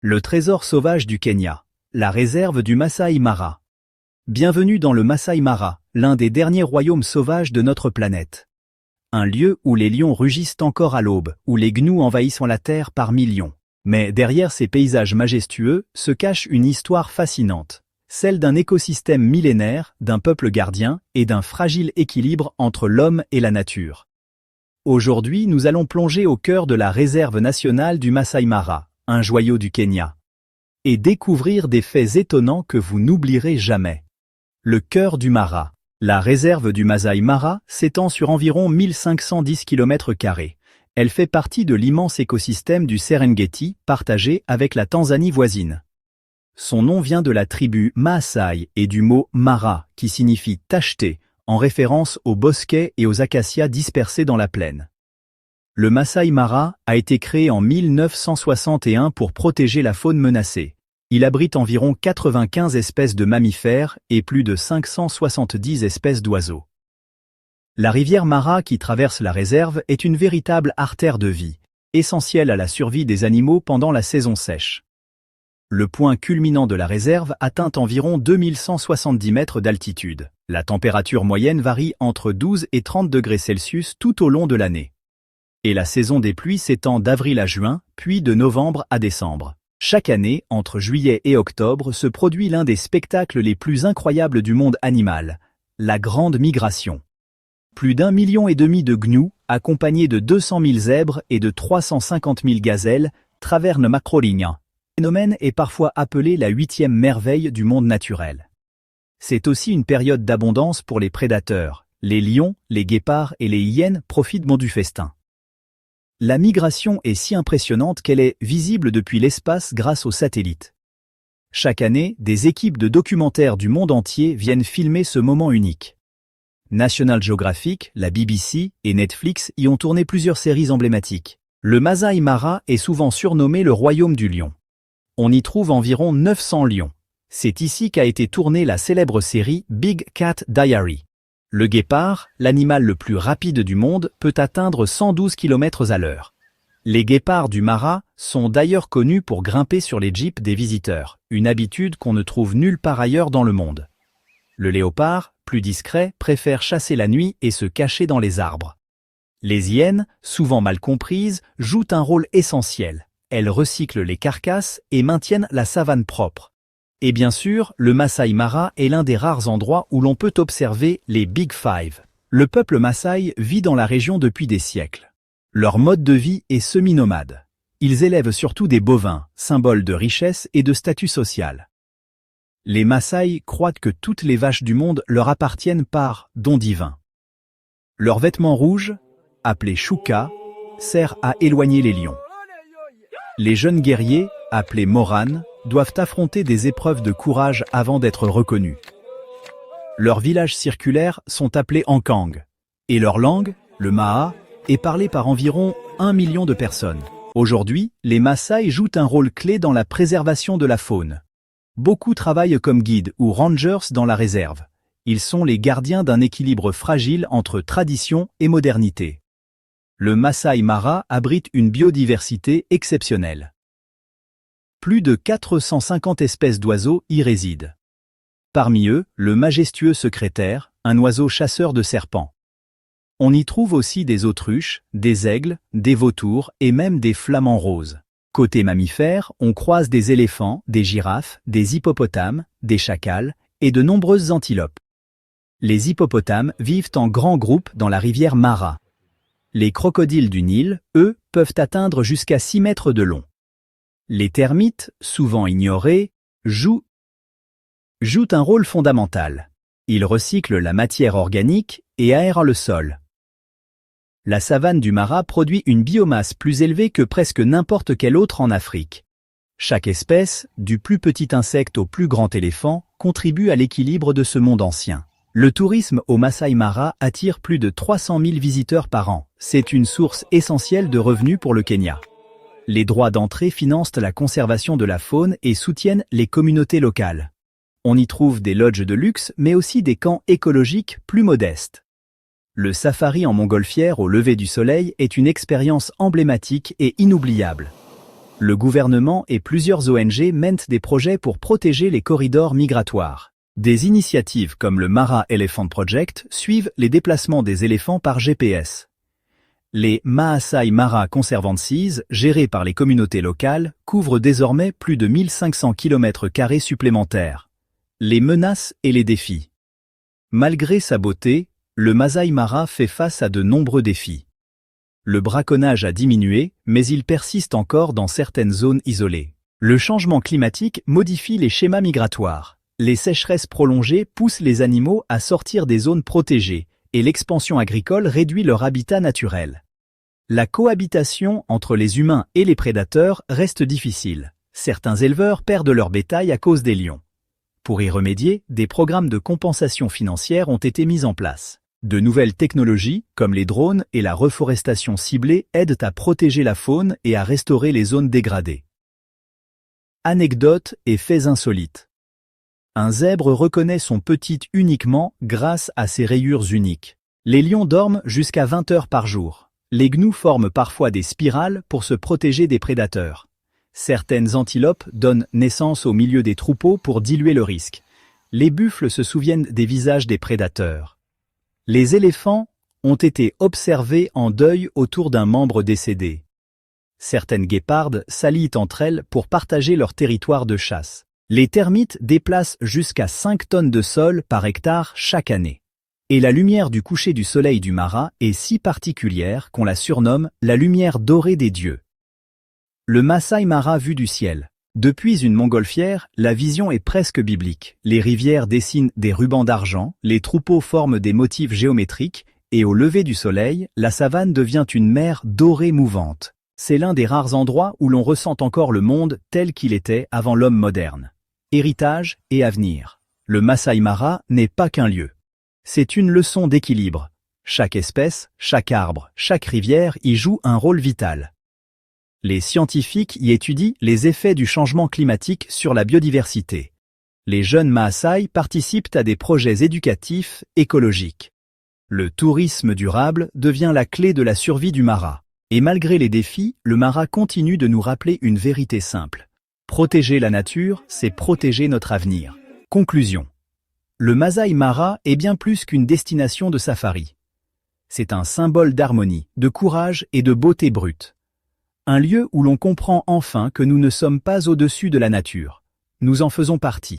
Le trésor sauvage du Kenya, la réserve du Masai Mara. Bienvenue dans le Masai Mara, l'un des derniers royaumes sauvages de notre planète. Un lieu où les lions rugissent encore à l'aube, où les gnous envahissent la terre par millions. Mais derrière ces paysages majestueux se cache une histoire fascinante, celle d'un écosystème millénaire, d'un peuple gardien et d'un fragile équilibre entre l'homme et la nature. Aujourd'hui, nous allons plonger au cœur de la réserve nationale du Masai Mara, un joyau du Kenya, et découvrir des faits étonnants que vous n'oublierez jamais. Le cœur du Mara. La réserve du Masai Mara s'étend sur environ 1510 km². Elle fait partie de l'immense écosystème du Serengeti, partagé avec la Tanzanie voisine. Son nom vient de la tribu Maasai et du mot Mara, qui signifie tacheté, en référence aux bosquets et aux acacias dispersés dans la plaine. Le Masai Mara a été créé en 1961 pour protéger la faune menacée. Il abrite environ 95 espèces de mammifères et plus de 570 espèces d'oiseaux. La rivière Mara qui traverse la réserve est une véritable artère de vie, essentielle à la survie des animaux pendant la saison sèche. Le point culminant de la réserve atteint environ 2170 mètres d'altitude. La température moyenne varie entre 12 et 30 degrés Celsius tout au long de l'année. Et la saison des pluies s'étend d'avril à juin, puis de novembre à décembre. Chaque année, entre juillet et octobre, se produit l'un des spectacles les plus incroyables du monde animal, la Grande Migration. Plus d'1,5 million de gnous, accompagnés de 200 000 zèbres et de 350 000 gazelles, traversent le Macroligna. Ce phénomène est parfois appelé la 8e merveille du monde naturel. C'est aussi une période d'abondance pour les prédateurs. Les lions, les guépards et les hyènes profitent du festin. La migration est si impressionnante qu'elle est visible depuis l'espace grâce aux satellites. Chaque année, des équipes de documentaires du monde entier viennent filmer ce moment unique. National Geographic, la BBC et Netflix y ont tourné plusieurs séries emblématiques. Le Masai Mara est souvent surnommé le royaume du lion. On y trouve environ 900 lions. C'est ici qu'a été tournée la célèbre série Big Cat Diary. Le guépard, l'animal le plus rapide du monde, peut atteindre 112 km/h. Les guépards du Mara sont d'ailleurs connus pour grimper sur les jeeps des visiteurs, une habitude qu'on ne trouve nulle part ailleurs dans le monde. Le léopard, plus discret, préfère chasser la nuit et se cacher dans les arbres. Les hyènes, souvent mal comprises, jouent un rôle essentiel. Elles recyclent les carcasses et maintiennent la savane propre. Et bien sûr, le Masai Mara est l'un des rares endroits où l'on peut observer les Big Five. Le peuple Maasai vit dans la région depuis des siècles. Leur mode de vie est semi-nomade. Ils élèvent surtout des bovins, symbole de richesse et de statut social. Les Maasai croient que toutes les vaches du monde leur appartiennent par don divin. Leur vêtement rouge, appelé shuka, sert à éloigner les lions. Les jeunes guerriers, appelés moran, doivent affronter des épreuves de courage avant d'être reconnus. Leurs villages circulaires sont appelés Ankang, et leur langue, le Maa, est parlée par environ 1 million de personnes. Aujourd'hui, les Maasai jouent un rôle clé dans la préservation de la faune. Beaucoup travaillent comme guides ou rangers dans la réserve. Ils sont les gardiens d'un équilibre fragile entre tradition et modernité. Le Masai Mara abrite une biodiversité exceptionnelle. Plus de 450 espèces d'oiseaux y résident. Parmi eux, le majestueux secrétaire, un oiseau chasseur de serpents. On y trouve aussi des autruches, des aigles, des vautours et même des flamants roses. Côté mammifères, on croise des éléphants, des girafes, des hippopotames, des chacals et de nombreuses antilopes. Les hippopotames vivent en grands groupes dans la rivière Mara. Les crocodiles du Nil, eux, peuvent atteindre jusqu'à 6 mètres de long. Les termites, souvent ignorés, jouent un rôle fondamental. Ils recyclent la matière organique et aèrent le sol. La savane du Mara produit une biomasse plus élevée que presque n'importe quelle autre en Afrique. Chaque espèce, du plus petit insecte au plus grand éléphant, contribue à l'équilibre de ce monde ancien. Le tourisme au Masai Mara attire plus de 300 000 visiteurs par an. C'est une source essentielle de revenus pour le Kenya. Les droits d'entrée financent la conservation de la faune et soutiennent les communautés locales. On y trouve des lodges de luxe, mais aussi des camps écologiques plus modestes. Le safari en montgolfière au lever du soleil est une expérience emblématique et inoubliable. Le gouvernement et plusieurs ONG mènent des projets pour protéger les corridors migratoires. Des initiatives comme le Mara Elephant Project suivent les déplacements des éléphants par GPS. Les Maasai Mara Conservancies, gérés par les communautés locales, couvrent désormais plus de 1500 km² supplémentaires. Les menaces et les défis. Malgré sa beauté, le Masai Mara fait face à de nombreux défis. Le braconnage a diminué, mais il persiste encore dans certaines zones isolées. Le changement climatique modifie les schémas migratoires. Les sécheresses prolongées poussent les animaux à sortir des zones protégées, et l'expansion agricole réduit leur habitat naturel. La cohabitation entre les humains et les prédateurs reste difficile. Certains éleveurs perdent leur bétail à cause des lions. Pour y remédier, des programmes de compensation financière ont été mis en place. De nouvelles technologies, comme les drones et la reforestation ciblée, aident à protéger la faune et à restaurer les zones dégradées. Anecdotes et faits insolites. Un zèbre reconnaît son petit uniquement grâce à ses rayures uniques. Les lions dorment jusqu'à 20 heures par jour. Les gnous forment parfois des spirales pour se protéger des prédateurs. Certaines antilopes donnent naissance au milieu des troupeaux pour diluer le risque. Les buffles se souviennent des visages des prédateurs. Les éléphants ont été observés en deuil autour d'un membre décédé. Certaines guépardes s'allient entre elles pour partager leur territoire de chasse. Les termites déplacent jusqu'à 5 tonnes de sol par hectare chaque année. Et la lumière du coucher du soleil du Mara est si particulière qu'on la surnomme la lumière dorée des dieux. Le Masai Mara vu du ciel. Depuis une montgolfière, la vision est presque biblique. Les rivières dessinent des rubans d'argent, les troupeaux forment des motifs géométriques, et au lever du soleil, la savane devient une mer dorée mouvante. C'est l'un des rares endroits où l'on ressent encore le monde tel qu'il était avant l'homme moderne. Héritage et avenir. Le Masai Mara n'est pas qu'un lieu. C'est une leçon d'équilibre. Chaque espèce, chaque arbre, chaque rivière y joue un rôle vital. Les scientifiques y étudient les effets du changement climatique sur la biodiversité. Les jeunes Maasai participent à des projets éducatifs écologiques. Le tourisme durable devient la clé de la survie du Mara. Et malgré les défis, le Mara continue de nous rappeler une vérité simple. Protéger la nature, c'est protéger notre avenir. Conclusion. Le Masai Mara est bien plus qu'une destination de safari. C'est un symbole d'harmonie, de courage et de beauté brute. Un lieu où l'on comprend enfin que nous ne sommes pas au-dessus de la nature. Nous en faisons partie.